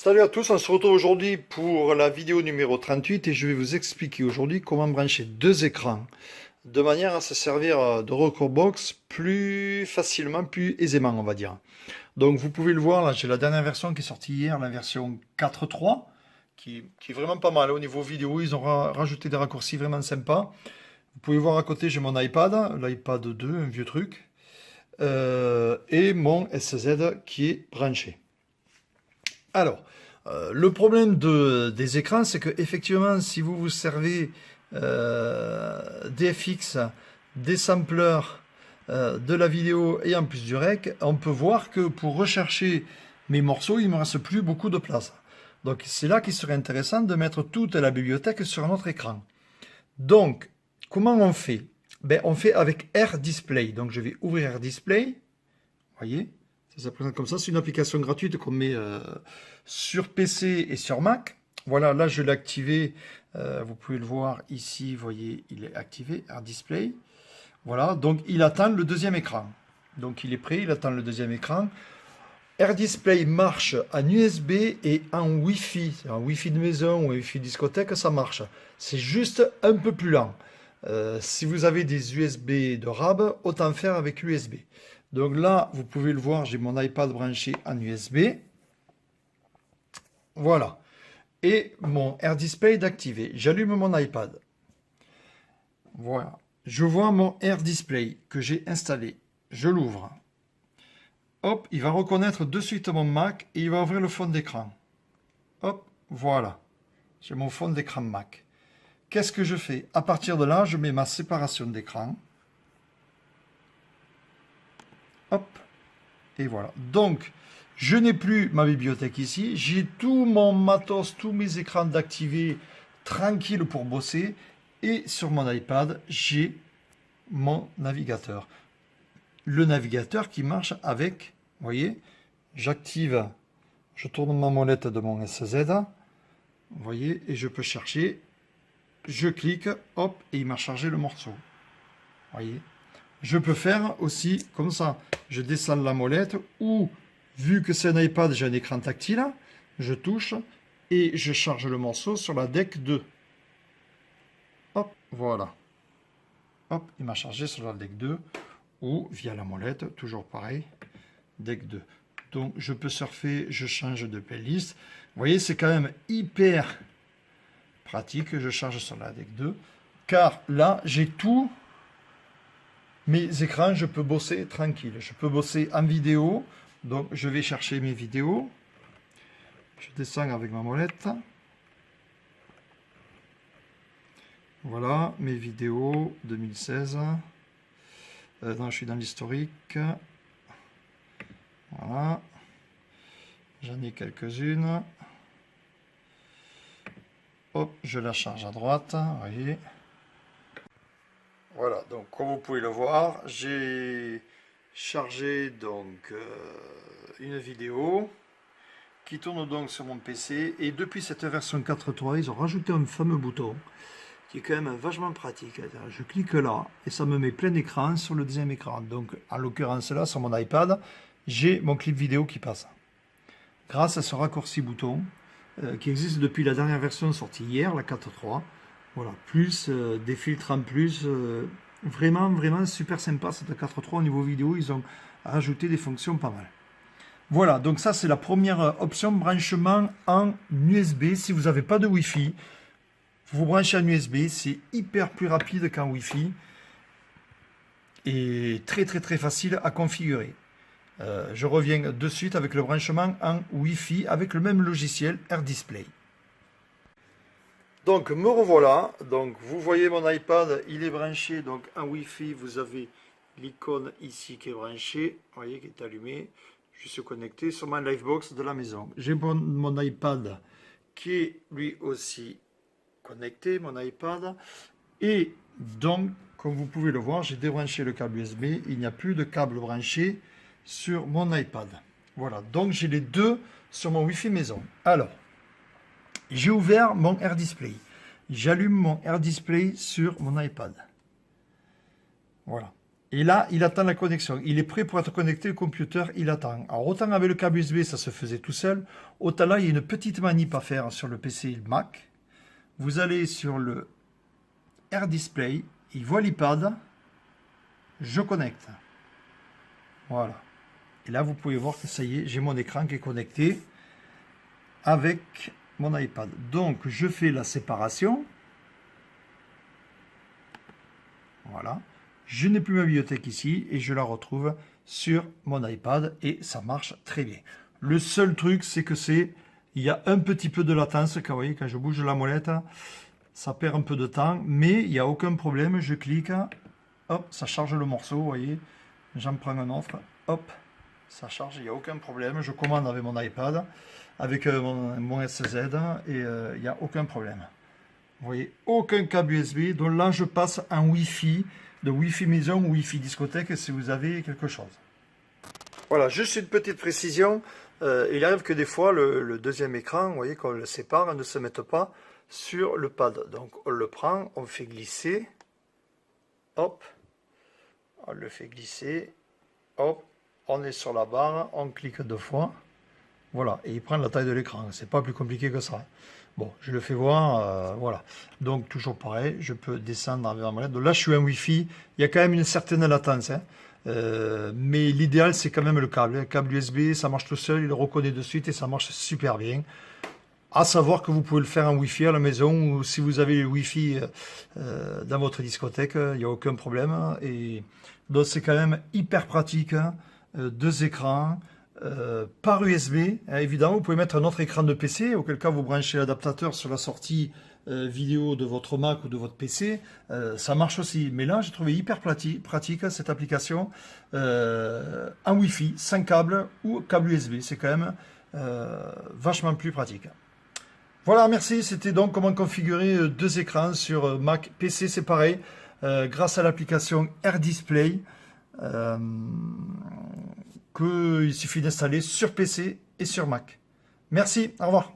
Salut à tous, on se retrouve aujourd'hui pour la vidéo numéro 38 et je vais vous expliquer aujourd'hui comment brancher deux écrans de manière à se servir de Recordbox plus facilement, plus aisément on va dire. Donc vous pouvez le voir, là j'ai la dernière version qui est sortie hier, la version 4.3 qui est vraiment pas mal. Au niveau vidéo, ils ont rajouté des raccourcis vraiment sympas. Vous pouvez voir à côté, j'ai mon iPad, l'iPad 2, un vieux truc, et mon SZ qui est branché. Alors, le problème des écrans, c'est que effectivement, si vous vous servez des FX, des samplers, de la vidéo et en plus du rec, on peut voir que pour rechercher mes morceaux, il ne me reste plus beaucoup de place. Donc c'est là qu'il serait intéressant de mettre toute la bibliothèque sur notre écran. Donc, comment on fait? Ben, on fait avec AirDisplay. Donc je vais ouvrir AirDisplay. Vous voyez? Ça se présente comme ça. C'est une application gratuite qu'on met sur PC et sur Mac. Voilà, là je l'ai activé. Vous pouvez le voir ici. Vous voyez, il est activé, AirDisplay. Voilà, donc il attend le deuxième écran. Donc il est prêt, il attend le deuxième écran. AirDisplay marche en USB et en Wi-Fi. En Wi-Fi de maison ou Wi-Fi discothèque, ça marche. C'est juste un peu plus lent. Si vous avez des USB de RAB, autant faire avec USB. Donc là, vous pouvez le voir, j'ai mon iPad branché en USB. Voilà. Et mon AirDisplay d'activer. J'allume mon iPad. Voilà. Je vois mon AirDisplay que j'ai installé. Je l'ouvre. Hop, il va reconnaître de suite mon Mac et il va ouvrir le fond d'écran. Hop, voilà. J'ai mon fond d'écran Mac. Qu'est-ce que je fais? À partir de là, je mets ma séparation d'écran. Hop, et voilà. Donc, je n'ai plus ma bibliothèque ici. J'ai tout mon matos, tous mes écrans d'activer tranquille pour bosser. Et sur mon iPad, j'ai mon navigateur. Le navigateur qui marche avec, vous voyez, j'active, je tourne ma molette de mon SZ, vous voyez, et je peux chercher, je clique, hop, et il m'a chargé le morceau. Vous voyez. Je peux faire aussi comme ça, je descends la molette, ou, vu que c'est un iPad, j'ai un écran tactile, je touche, et je charge le morceau sur la DEC 2. Hop, voilà. Hop, il m'a chargé sur la DEC 2 ou via la molette, toujours pareil, DEC 2. Donc je peux surfer, je change de playlist. Vous voyez, c'est quand même hyper pratique. Je charge sur la DEC 2 car là, j'ai tous mes écrans, je peux bosser tranquille. Je peux bosser en vidéo. Donc je vais chercher mes vidéos. Je descends avec ma molette. Voilà, mes vidéos 2016. Non, je suis dans l'historique. Voilà. J'en ai quelques-unes. Hop, je la charge à droite. Vous voyez. Voilà, donc comme vous pouvez le voir, j'ai chargé donc une vidéo qui tourne donc sur mon PC. Et depuis cette version 4.3, ils ont rajouté un fameux bouton qui est quand même vachement pratique. Je clique là et ça me met plein écran sur le deuxième écran. Donc en l'occurrence là, sur mon iPad, j'ai mon clip vidéo qui passe. Grâce à ce raccourci bouton qui existe depuis la dernière version sortie hier, la 4.3. Voilà, plus des filtres en plus. Vraiment super sympa cette 4.3 au niveau vidéo. Ils ont rajouté des fonctions pas mal. Voilà, donc ça c'est la première option, branchement en USB. Si vous n'avez pas de Wi-Fi, vous branchez en USB, c'est hyper plus rapide qu'en Wi-Fi et très facile à configurer. Je reviens de suite avec le branchement en Wi-Fi avec le même logiciel AirDisplay. Donc me revoilà. Donc vous voyez mon iPad, il est branché donc en Wi-Fi. Vous avez l'icône ici qui est branchée, vous voyez, qui est allumée. Je suis connecté sur ma Livebox de la maison. J'ai mon iPad qui est lui aussi connecté, mon iPad, et donc comme vous pouvez le voir, j'ai débranché le câble USB, il n'y a plus de câble branché sur mon iPad. Voilà, donc j'ai les deux sur mon Wi-Fi maison. Alors, j'ai ouvert mon AirDisplay, j'allume mon AirDisplay sur mon iPad. Voilà, Et là, il attend la connexion. Il est prêt pour être connecté au computer, il attend. Alors autant avec le câble USB, ça se faisait tout seul. Autant là, il y a une petite manip à faire sur le PC et le Mac. Vous allez sur le AirDisplay, il voit l'iPad, je connecte. Voilà. Et là, vous pouvez voir que ça y est, j'ai mon écran qui est connecté avec mon iPad. Donc, je fais la séparation. Voilà. Je n'ai plus ma bibliothèque ici et je la retrouve sur mon iPad et ça marche très bien. Le seul truc, c'est que il y a un petit peu de latence. Quand, vous voyez, quand je bouge la molette, ça perd un peu de temps, mais il n'y a aucun problème. Je clique, hop, ça charge le morceau, vous voyez. J'en prends un autre, hop, ça charge, il n'y a aucun problème. Je commande avec mon iPad, avec mon SZ et il n'y a aucun problème. Vous voyez, aucun câble USB. Donc là, je passe en Wi-Fi, de Wi-Fi maison ou Wi-Fi discothèque si vous avez quelque chose. Voilà, juste une petite précision. Il arrive que des fois, le deuxième écran, vous voyez, qu'on le sépare, ne se mette pas sur le pad. Donc on le prend, on fait glisser, hop, on le fait glisser, hop, on est sur la barre, on clique 2 fois, voilà, et il prend la taille de l'écran. C'est pas plus compliqué que ça. Bon, je le fais voir, voilà. Donc toujours pareil, je peux descendre avec la molette. Donc là, je suis en Wi-Fi. Il y a quand même une certaine latence, hein. Mais l'idéal, c'est quand même le câble. Le câble USB, ça marche tout seul, il le reconnaît de suite et ça marche super bien. À savoir que vous pouvez le faire en Wi-Fi à la maison ou si vous avez le Wi-Fi dans votre discothèque, il n'y a aucun problème. Et donc c'est quand même hyper pratique, hein. 2 écrans. Par USB, hein, évidemment, vous pouvez mettre un autre écran de PC, auquel cas vous branchez l'adaptateur sur la sortie vidéo de votre Mac ou de votre PC, ça marche aussi. Mais là, j'ai trouvé hyper pratique cette application en Wi-Fi, sans câble ou câble USB. C'est quand même vachement plus pratique. Voilà, merci. C'était donc comment configurer 2 écrans sur Mac. PC, c'est pareil, grâce à l'application AirDisplay. Qu'il suffit d'installer sur PC et sur Mac. Merci, au revoir.